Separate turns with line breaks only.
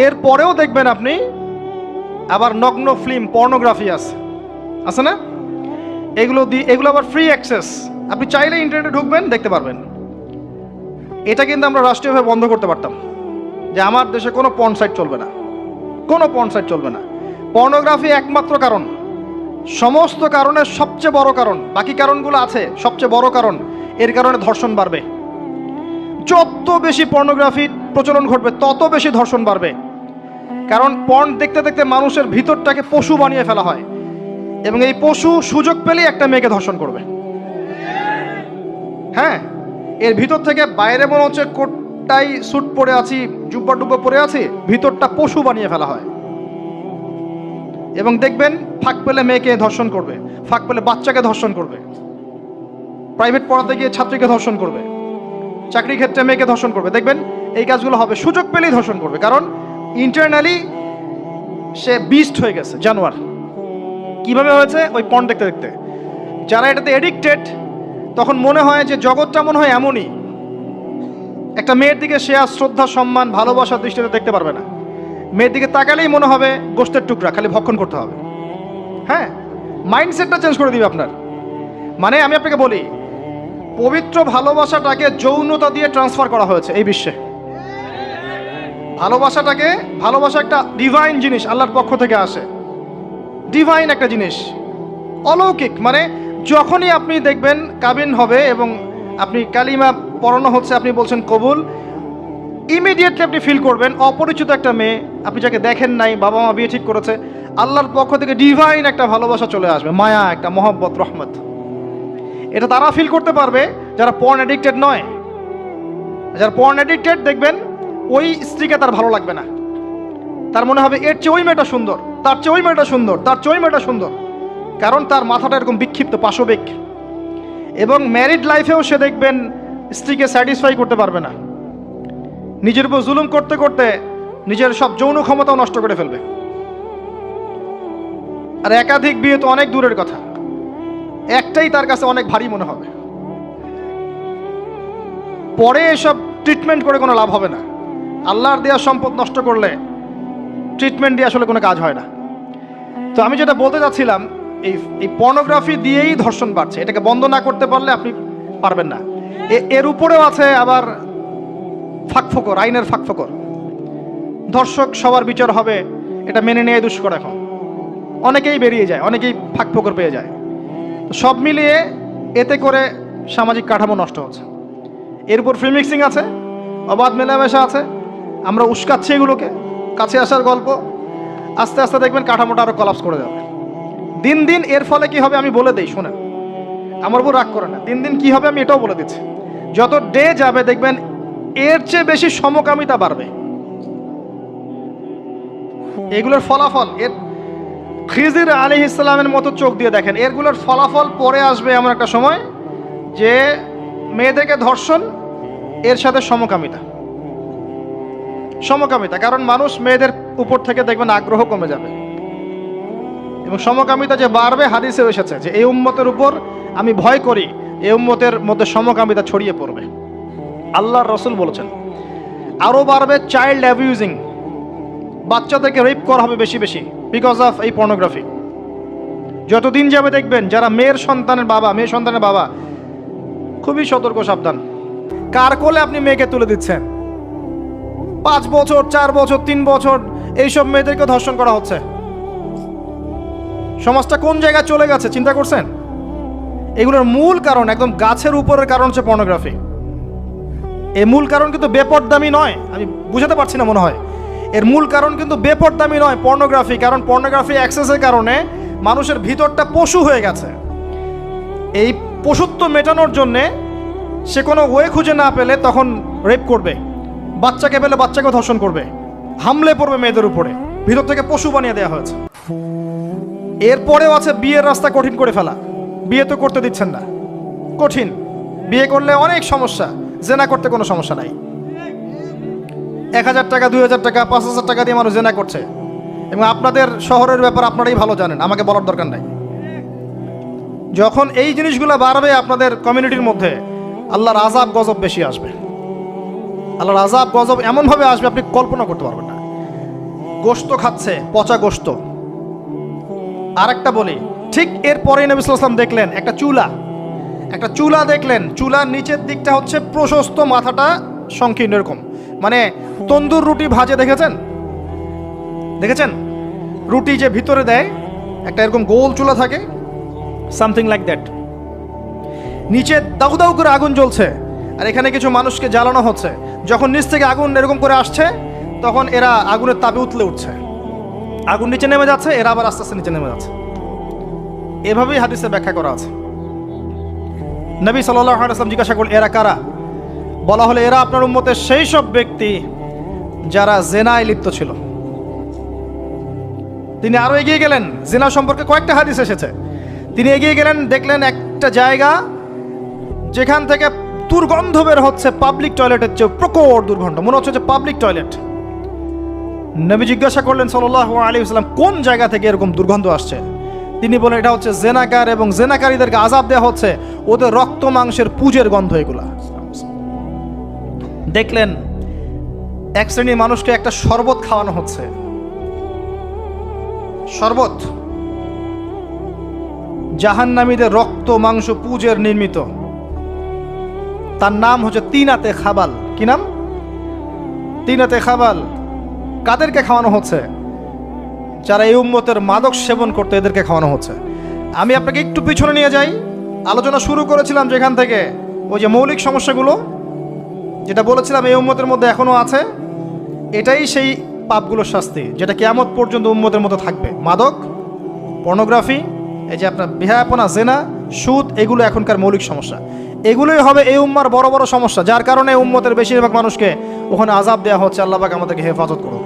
এরপরেও দেখবেন আপনি আবার নগ্ন ফিল্ম পর্নোগ্রাফি আছে না, এগুলো আবার ফ্রি অ্যাক্সেস, আপনি চাইলে ইন্টারনেটে ঢুকবেন দেখতে পারবেন। এটা কিন্তু আমরা রাষ্ট্রীয়ভাবে বন্ধ করতে পারতাম, যে আমার দেশে কোনো পর্ন সাইট চলবে না, কোনো পর্ন সাইট চলবে না। পর্নোগ্রাফি একমাত্র কারণ, সমস্ত কারণের সবচেয়ে বড় কারণ, বাকি কারণগুলো আছে, সবচেয়ে বড় কারণ এর কারণে ধর্ষণ বাড়বে। যত বেশি পর্নোগ্রাফি প্রচলন ঘটবে তত বেশি ধর্ষণ বাড়বে। কারণ পর্ন দেখতে দেখতে মানুষের ভিতরটাকে পশু বানিয়ে ফেলা হয়, এবং এই পশু সুযোগ পেলেই একটা মেয়েকে ধর্ষণ করবে। হ্যাঁ, এর ভিতর থেকে বাইরে মনে হচ্ছে কোটটাই স্যুট পরে আছি, জুব্বা ডুব্বা পরে আছি, ভিতরটা পশু বানিয়ে ফেলা হয়। এবং দেখবেন ফাঁক পেলে মেয়েকে ধর্ষণ করবে, ফাঁক পেলে বাচ্চাকে ধর্ষণ করবে, প্রাইভেট পড়াতে গিয়ে ছাত্রীকে ধর্ষণ করবে, চাকরি ক্ষেত্রে মেয়েকে ধর্ষণ করবে। দেখবেন এই কাজগুলো হবে, সুযোগ পেলেই ধর্ষণ করবে, কারণ ইন্টারনালি সে বিস্ট হয়ে গেছে, জানোয়ার। কিভাবে হয়েছে? ওই পর্ন দেখতে দেখতে। যারা এটাতে এডিক্টেড, তখন মনে হয় যে জগৎটা মনে হয় এমনই, একটা মেয়ের দিকে সে আর শ্রদ্ধা, সম্মান, ভালোবাসার দৃষ্টিতে দেখতে পারবে না। মেয়ের দিকে তাকালেই মনে হবে গোশতের টুকরা, খালি ভক্ষণ করতে হবে। হ্যাঁ, মাইন্ডসেটটা চেঞ্জ করে দিবে আপনার। মানে আমি আপনাকে বলি, পবিত্র ভালোবাসাটাকে যৌনতা দিয়ে ট্রান্সফার করা হয়েছে এই বিশ্বে। ভালোবাসা একটা ডিভাইন জিনিস, আল্লাহর পক্ষ থেকে আসে, ডিভাইন একটা জিনিস, অলৌকিক। মানে যখনই আপনি দেখবেন কাবিন হবে এবং আপনি কালিমা পড়ানো হচ্ছে, আপনি বলছেন কবুল, ইমিডিয়েটলি আপনি ফিল করবেন অপরিচিত একটা মেয়ে, আপনি যাকে দেখেন নাই, বাবা মা বিয়ে ঠিক করেছে, আল্লাহর পক্ষ থেকে ডিভাইন একটা ভালোবাসা চলে আসবে, মায়া, একটা মহব্বত, রহমত। এটা তারা ফিল করতে পারবে যারা পর্ন অ্যাডিক্টেড নয়। যারা পর্ন অ্যাডিক্টেড, দেখবেন ওই স্ত্রীকে তার ভালো লাগবে না, তার মনে হবে এর চেয়ে ওই মেয়েটা সুন্দর, তার চেয়ে ওই মেয়েটা সুন্দর, তার চেয়ে ওই মেয়েটা সুন্দর, কারণ তার মাথাটা এরকম বিক্ষিপ্ত, পাশবিক। এবং ম্যারিড লাইফেও সে দেখবেন স্ত্রীকে স্যাটিসফাই করতে পারবে না, নিজের উপর জুলুম করতে করতে নিজের সব যৌন ক্ষমতাও নষ্ট করে ফেলবে। আর একাধিক বিয়ে তো অনেক দূরের কথা, একটাই তার কাছে অনেক ভারী মনে হবে। পরে এসব ট্রিটমেন্ট করে কোনো লাভ হবে না। আল্লাহর দেওয়া সম্পদ নষ্ট করলে ট্রিটমেন্ট দিয়ে আসলে কোনো কাজ হয় না। তো আমি যেটা বলতে চাচ্ছিলাম, এই পর্নোগ্রাফি দিয়েই ধর্ষণ বাড়ছে। এটাকে বন্ধ না করতে পারলে আপনি পারবেন না। এর উপরেও আছে আবার ফাঁকফোকর, আইনের ফাঁকফোকর। ধর্ষক সবার বিচার হবে, এটা মেনে নেওয়া দুষ্কর। এখন অনেকেই বেরিয়ে যায়, অনেকেই ফাঁকফোকর পেয়ে যায়। সব মিলিয়ে এতে করে সামাজিক কাঠামো নষ্ট হচ্ছে। এর উপর ফ্রি মিক্সিং আছে, অবাধ মেলামেশা আছে, আমরা উস্কাচ্ছি এগুলোকে, কাছে আসার গল্প। আস্তে আস্তে দেখবেন কাঠামোটা আরো কলাপস করে যাবে দিন দিন। এর ফলে কি হবে আমি বলে দিই, শোনেন, আমার উপর রাগ করে না। দিন দিন কি হবে আমি এটাও বলে দিচ্ছি। যত ডে যাবে দেখবেন এর চেয়ে বেশি সমকামিতা বাড়বে। এগুলোর ফলাফল, এর খিজির আলাইহিস সালামের মতো চোখ দিয়ে দেখেন, এরগুলোর ফলাফল পরে আসবে এমন একটা সময় যে মেয়েদেরকে ধর্ষণ, এর সাথে সমকামিতা। কারণ মানুষ মেয়েদের উপর থেকে দেখবেন আগ্রহ কমে যাবে, এবং সমকামিতা যে বাড়বে, হাদিসে এসেছে যে এই উম্মতের উপর আমি ভয় করি, এই উম্মতের মধ্যে সমকামিতা ছড়িয়ে পড়বে। আল্লাহর রাসূল বলেছেন আরো বাড়বে চাইল্ড অ্যাবিউজিং, বাচ্চাদেরকে রেপ করা হবে বেশি বেশি, বিকজ অফ এই পর্নোগ্রাফি। যতদিন যাবে দেখবেন যারা মেয়ে সন্তানের বাবা খুবই সতর্ক, সাবধান। কার কোলে আপনি মেয়েকে তুলে দিচ্ছেন? 5 বছর, 4 বছর, 3 বছর এইসব মেয়েদেরকে ধর্ষণ করা হচ্ছে। সমাজটা কোন জায়গায় চলে গেছে চিন্তা করছেন? এগুলোর মূল কারণ, একদম গাছের উপরের কারণ হচ্ছে পর্নোগ্রাফি। এই মূল কারণ কিন্তু বেপরদামি নয়, আমি বুঝাতে পারছি না মনে হয়। এর মূল কারণ কিন্তু বেপরদামি নয়, পর্নোগ্রাফি। কারণ পর্নোগ্রাফি অ্যাক্সেসের কারণে মানুষের ভিতরটা পশু হয়ে গেছে। এই পশুত্ব মেটানোর জন্যে সে কোনো ওয়ে খুঁজে না পেলে তখন রেপ করবে, বাচ্চাকে পেলে বাচ্চাকে ধর্ষণ করবে, হামলে পড়বে মেয়েদের উপরে। ভিতর থেকে পশু বানিয়ে দেওয়া হয়েছে। এরপরেও আছে বিয়ের রাস্তা কঠিন করে ফেলা। বিয়ে তো করতে দিচ্ছেন না, কঠিন। বিয়ে করলে অনেক সমস্যা, জেনা করতে কোনো সমস্যা নাই। 1000 টাকা, 2000 টাকা, 5000 টাকা দিয়ে মানুষ জেনা করছে, এবং আপনাদের শহরের ব্যাপার আপনারাই ভালো জানেন, আমাকে বলার দরকার নাই। যখন এই জিনিসগুলো বাড়বে আপনাদের কমিউনিটির মধ্যে, আল্লাহর আযাব গজব বেশি আসবে। আল্লাহর আযাব গজব এমনভাবে আসবে আপনি কল্পনা করতে পারবেন না। গোশত খাচ্ছে, পচা গোশত। আর একটা বলি, ঠিক এরপরে নবী সাল্লাল্লাহু আলাইহি ওয়াসাল্লাম দেখলেন একটা চুলা দেখলেন। চুলার নিচের দিকটা হচ্ছে প্রশস্ত, মাথাটা সংকীর্ণ এরকম, মানে তন্দুর রুটি ভাজে দেখেছেন রুটি যে ভিতরে দেয় একটা এরকম গোল চুলা থাকে, সামথিং লাইক দ্যাট। নিচে দাউ দাউ করে আগুন জ্বলছে, আর এখানে কিছু মানুষকে জ্বালানো হচ্ছে। যখন নিচ থেকে আগুন এরকম করে আসছে, তখন এরা আগুনের তাপে উতলে উঠছে, আগুন নিচে নেমে যাচ্ছে, এরা আবার আস্তে আস্তে নিচে নেমে যাচ্ছে। এভাবেই হাদিসে ব্যাখ্যা করা আছে। নবী সাল্লাল্লাহু আলাইহি ওয়াসাল্লাম জিজ্ঞাসা করলেন, এরা কারা? বলা হলো, এরা আপনার উম্মতের সেই সব ব্যক্তি যারা জেনায় লিপ্ত ছিল। তিনি আরো এগিয়ে গেলেন, জিনা সম্পর্কে কয়েকটা হাদিস এসেছে। তিনি এগিয়ে গেলেন, দেখলেন একটা জায়গা যেখান থেকে দুর্গন্ধ বের হচ্ছে, পাবলিক টয়লেটের চেয়ে প্রকট দুর্গন্ধ, মনে হচ্ছে যে পাবলিক টয়লেট। নবী জিজ্ঞাসা করলেন সাল্লাল্লাহু আলাইহি ওয়াসাল্লাম, কোন জায়গা থেকে এরকম দুর্গন্ধ আসছে? তিনি বলেন, এটা হচ্ছে জেনাকার, এবং জেনাকারীদেরকে আযাব দেওয়া হচ্ছে, ওদের রক্ত মাংসের পুজের গন্ধ এগুলা। দেখলেন এক শ্রেণীর মানুষকে একটা শরবত খাওয়ানো হচ্ছে, শরবত জাহান্নামীদের রক্ত মাংস পুজের নির্মিত। তার নাম হচ্ছে তিনাতে খাবাল। কি নাম? তিনাতে খাবাল। কাদেরকে খাওয়ানো হচ্ছে? যারা এই উম্মতের মাদক সেবন করতে, এদেরকে খাওয়ানো হচ্ছে। আমি আপনাকে একটু পিছনে নিয়ে যাই। আলোচনা শুরু করেছিলাম যেখান থেকে, ওই যে মৌলিক সমস্যাগুলো যেটা বলেছিলাম এই উম্মতের মধ্যে এখনো আছে, এটাই সেই পাপগুলোর শাস্তি যেটা কিয়ামত পর্যন্ত উম্মতের মধ্যে থাকবে। মাদক, পর্নোগ্রাফি, এই যে আপনার বিহায়াপনা, জেনা, সুদ, এগুলো এখনকার মৌলিক সমস্যা। এগুলোই হবে এই উম্মার বড় বড় সমস্যা, যার কারণে উম্মতের বেশিরভাগ মানুষকে ওখানে আযাব দেওয়া হচ্ছে। আল্লাহ পাক আমাদেরকে হেফাজত করুন।